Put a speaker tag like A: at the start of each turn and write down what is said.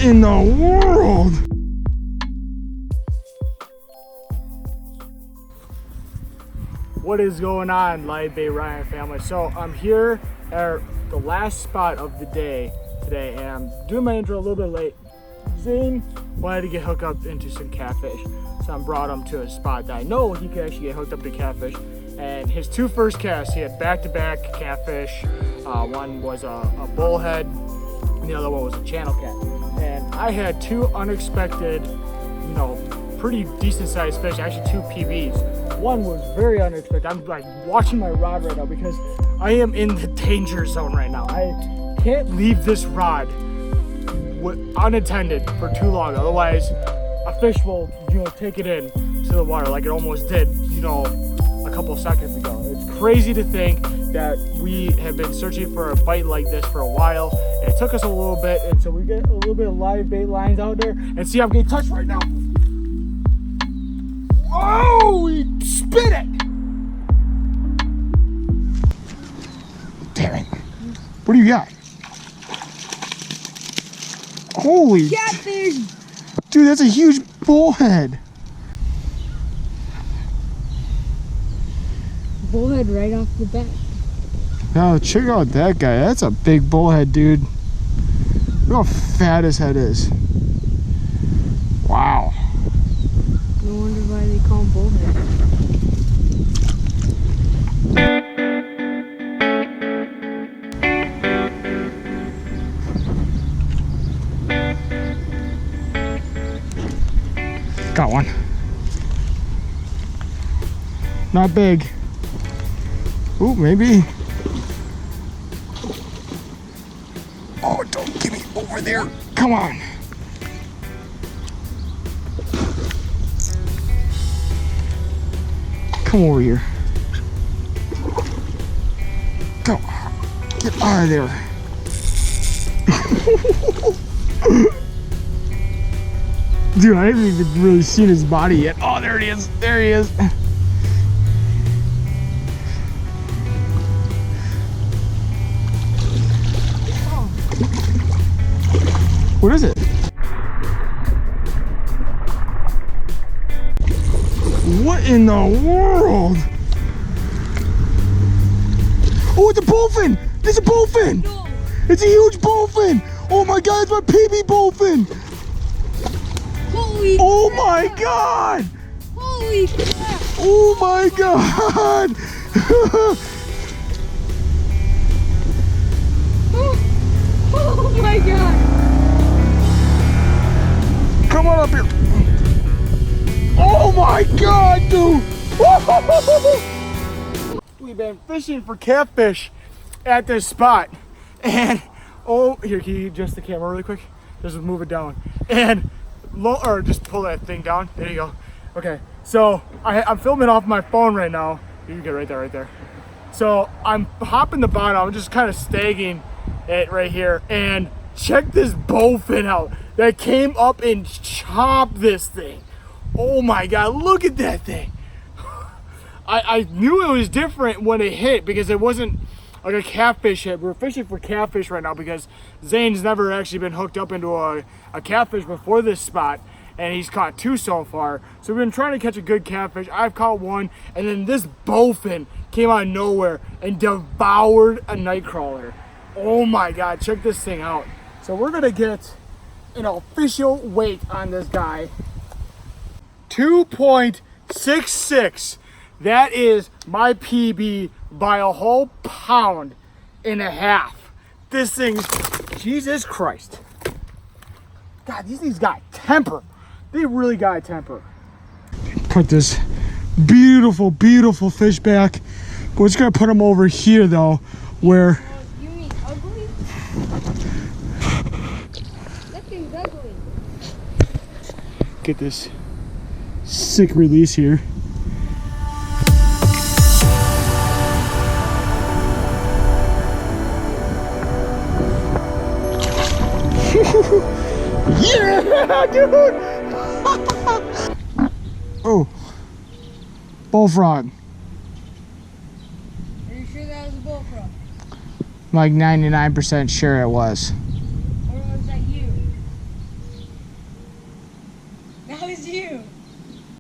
A: in the world? What is going on, Live Bay Ryan family? So I'm here at the last spot of the day today, and I'm doing my intro a little bit late. Zane wanted to get hooked up into some catfish, so I brought him to a spot that I know he could actually get hooked up to catfish. And his two first casts, he had back-to-back catfish. One was a bullhead, and the other one was a channel cat. And I had two unexpected, pretty decent-sized fish, actually two PBs. One was very unexpected. I'm like watching my rod right now because I am in the danger zone right now. I can't leave this rod unattended for too long, otherwise a fish will take it in to the water like it almost did a couple seconds ago. It's crazy to think that we have been searching for a bite like this for a while. It took us a little bit, and so we get a little bit of live bait lines out there, and see, I'm getting touched right now. Oh, he spit it! Damn it. What do you got? Holy
B: catfish!
A: Dude, that's a huge bullhead.
B: Bullhead right off the bat.
A: Now check out that guy. That's a big bullhead, dude. Look how fat his head is. Wow.
B: No wonder why they call him bullhead.
A: Got one. Not big. Ooh, maybe. Oh, don't get me over there. Come on. Come over here. Go. Get out of there. Dude, I haven't even really seen his body yet. Oh, there it is. There he is. What is it? What in the world? Oh, it's a bowfin! It's a bowfin!
B: No.
A: It's a huge bowfin! Oh my god, it's my PB bowfin!
B: Holy
A: Oh
B: crap.
A: my god!
B: Holy crap!
A: Oh my god!
B: Oh my god!
A: Come on up here! Oh my god, dude! We've been fishing for catfish at this spot, and here, can you adjust the camera really quick? Just move it down, and or just pull that thing down. There you go. Okay, so I'm filming off my phone right now. You can get right there. So I'm hopping the bottom. I'm just kind of stagging it right here, and check this bowfin out that came up and chopped this thing. Oh my god, look at that thing. I knew it was different when it hit because it wasn't like a catfish hit. We're fishing for catfish right now because Zane's never actually been hooked up into a catfish before this spot, and he's caught two so far. So we've been trying to catch a good catfish. I've caught one, and then this bowfin came out of nowhere and devoured a nightcrawler. Oh my god, check this thing out. So we're gonna get an official weight on this guy. 2.66. That is my PB by a whole pound and a half. This thing's, Jesus Christ. God, these things got temper. They really got temper. Put this beautiful, beautiful fish back. We're just gonna put him over here though, where.
B: You mean ugly? That thing's ugly.
A: Get this sick release here. Yeah, dude! Oh, bullfrog.
B: Are you sure that was a bullfrog?
A: I'm like 99% sure it was.
B: Or was that you?
C: That was you.